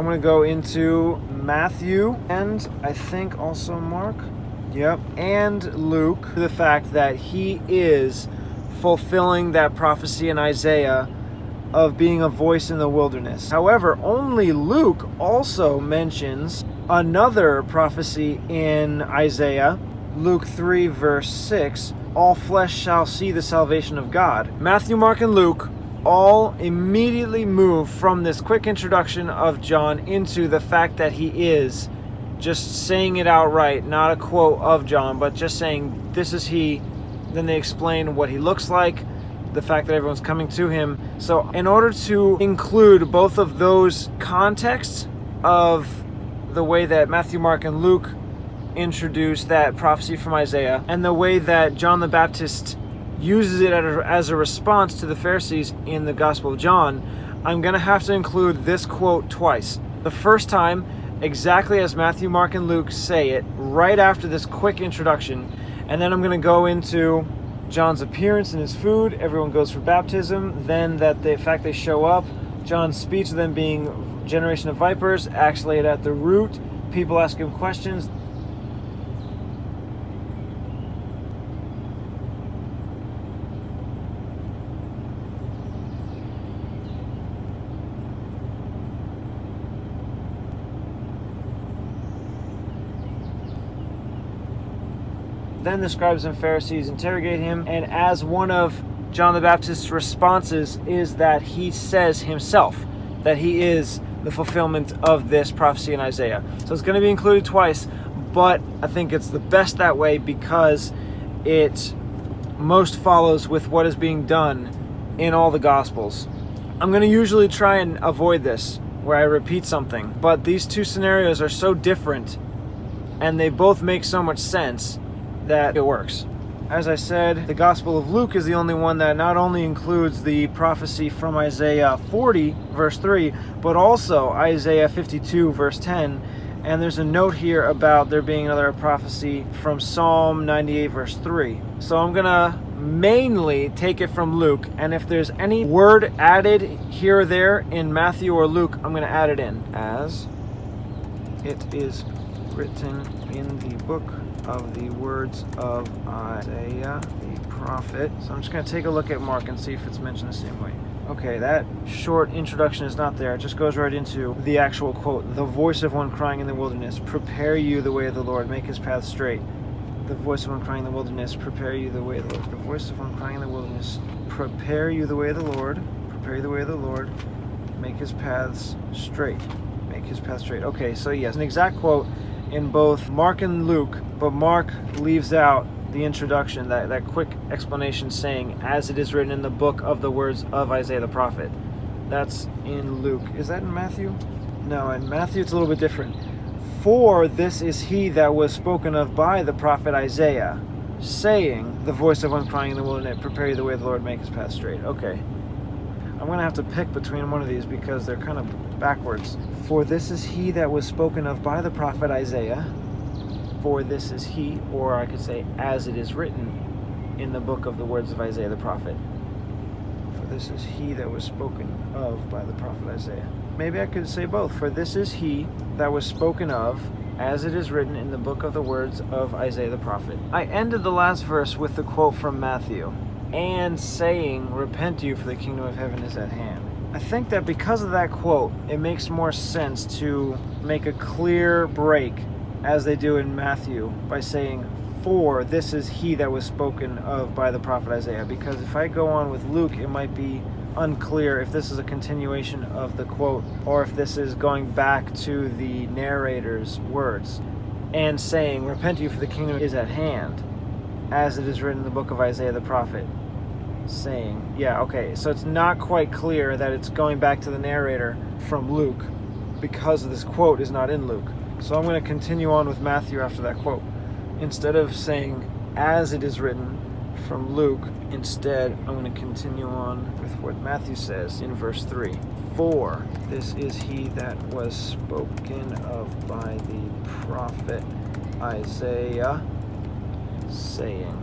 I'm going to go into Matthew and I think also Mark. Yep. And Luke. The fact that he is fulfilling that prophecy in Isaiah of being a voice in the wilderness. However, only Luke also mentions another prophecy in Isaiah, Luke 3 verse 6, all flesh shall see the salvation of God. Matthew, Mark, and Luke all immediately move from this quick introduction of John into the fact that he is, just saying it outright, not a quote of John, but just saying this is he. Then they explain what he looks like, the fact that everyone's coming to him. So in order to include both of those contexts of the way that Matthew, Mark, and Luke introduce that prophecy from Isaiah, and the way that John the Baptist uses it as a response to the Pharisees in the Gospel of John, I'm going to have to include this quote twice. The first time, exactly as Matthew, Mark, and Luke say it, right after this quick introduction, and then I'm going to go into John's appearance and his food, everyone goes for baptism, then the fact they show up, John's speech of them being generation of vipers, actually at the root, people ask him questions. Then the scribes and Pharisees interrogate him, and as one of John the Baptist's responses is that he says himself that he is the fulfillment of this prophecy in Isaiah. So it's going to be included twice, but I think it's the best that way because it most follows with what is being done in all the Gospels. I'm going to usually try and avoid this, where I repeat something, but these two scenarios are so different, and they both make so much sense that it works. As I said, the Gospel of Luke is the only one that not only includes the prophecy from Isaiah 40 verse 3, but also Isaiah 52 verse 10. And there's a note here about there being another prophecy from Psalm 98 verse 3. So I'm gonna mainly take it from Luke, and if there's any word added here or there in Matthew or Luke, I'm gonna add it in. As it is written in the book of the words of Isaiah the prophet. So I'm just going to take a look at Mark and see if it's mentioned the same way. Okay, that short introduction is not there. It just goes right into the actual quote. The voice of one crying in the wilderness, prepare you the way of the Lord, make his path straight. The voice of one crying in the wilderness, prepare you the way of the Lord. The voice of one crying in the wilderness, prepare you the way of the Lord, prepare you the way of the Lord, make his paths straight. Make his path straight. Okay, so yes, an exact quote in both Mark and Luke, but Mark leaves out the introduction, that quick explanation saying, as it is written in the book of the words of Isaiah the prophet. That's in Luke. Is that in Matthew? No, in Matthew it's a little bit different. For this is he that was spoken of by the prophet Isaiah, saying, the voice of one crying in the wilderness, prepare you the way of the Lord, make his path straight. Okay. I'm going to have to pick between one of these because they're kind of backwards. For this is he that was spoken of by the prophet Isaiah. For this is he, or I could say, as it is written in the book of the words of Isaiah the prophet. For this is he that was spoken of by the prophet Isaiah. Maybe I could say both. For this is he that was spoken of, as it is written in the book of the words of Isaiah the prophet. I ended the last verse with the quote from Matthew, and saying, repent you, for the kingdom of heaven is at hand. I think that because of that quote, it makes more sense to make a clear break, as they do in Matthew, by saying, for this is he that was spoken of by the prophet Isaiah. Because if I go on with Luke, it might be unclear if this is a continuation of the quote, or if this is going back to the narrator's words, and saying, repent you, for the kingdom is at hand, as it is written in the book of Isaiah the prophet. Saying, yeah, okay, so it's not quite clear that it's going back to the narrator from Luke because this quote is not in Luke. So I'm going to continue on with Matthew after that quote. Instead of saying, as it is written from Luke, instead I'm going to continue on with what Matthew says in verse 3. For this is he that was spoken of by the prophet Isaiah, saying,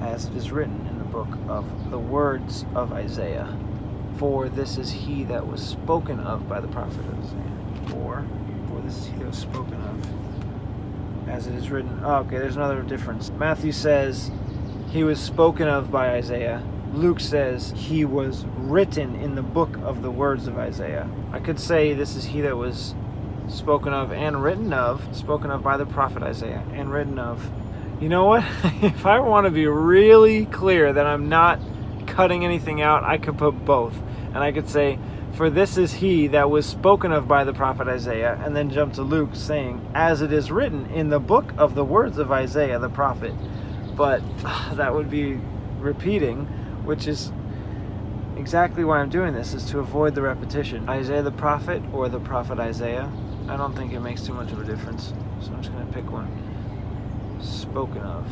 as it is written in the book of the words of Isaiah. For this is he that was spoken of by the prophet Isaiah. For spoken of, as it is written. Oh, okay, there's another difference. Matthew says he was spoken of by Isaiah. Luke says he was written in the book of the words of Isaiah. I could say this is he that was spoken of and written of, spoken of by the prophet Isaiah and written of. You know what? If I want to be really clear that I'm not cutting anything out, I could put both. And I could say, for this is he that was spoken of by the prophet Isaiah, and then jump to Luke saying, as it is written in the book of the words of Isaiah the prophet. But that would be repeating, which is exactly why I'm doing this, is to avoid the repetition. Isaiah the prophet or the prophet Isaiah, I don't think it makes too much of a difference. So I'm just going to pick one. Spoken of.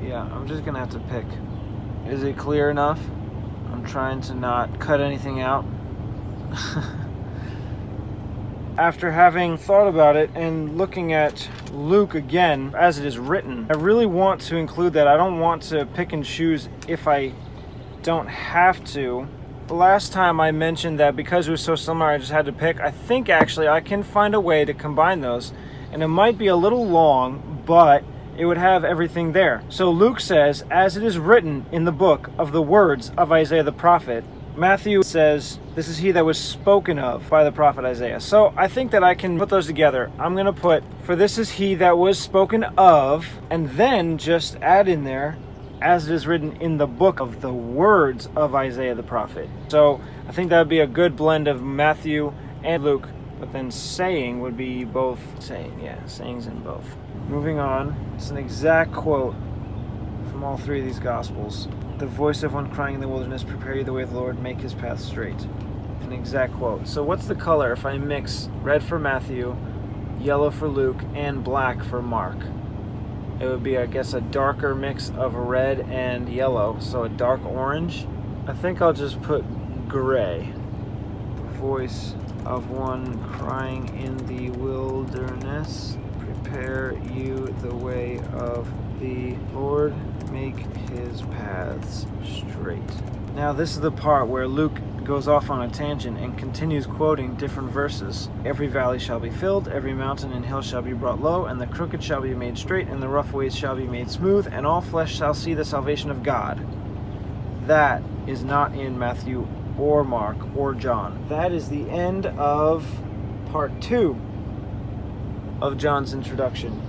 Yeah, I'm just going to have to pick. Is it clear enough? I'm trying to not cut anything out. After having thought about it and looking at Luke again, as it is written, I really want to include that. I don't want to pick and choose if I don't have to. The last time I mentioned that because it was so similar, I just had to pick. I think actually I can find a way to combine those, and it might be a little long, but it would have everything there. So Luke says, as it is written in the book of the words of Isaiah the prophet. Matthew says, this is he that was spoken of by the prophet Isaiah. So I think that I can put those together. I'm going to put, for this is he that was spoken of, and then just add in there, as it is written in the book of the words of Isaiah the prophet. So I think that would be a good blend of Matthew and Luke, but then saying would be both saying. Yeah, sayings in both. Moving on, it's an exact quote from all three of these Gospels. The voice of one crying in the wilderness, prepare you the way of the Lord, make his path straight. An exact quote. So what's the color if I mix red for Matthew, yellow for Luke, and black for Mark? It would be, I guess, a darker mix of red and yellow, so a dark orange. I think I'll just put gray. The voice of one crying in the wilderness, prepare you the way of the Lord, make his paths straight. Now this is the part where Luke goes off on a tangent and continues quoting different verses. Every valley shall be filled, every mountain and hill shall be brought low, and the crooked shall be made straight, and the rough ways shall be made smooth, and all flesh shall see the salvation of God. That is not in Matthew or Mark or John. That is the end of part 2 of John's introduction.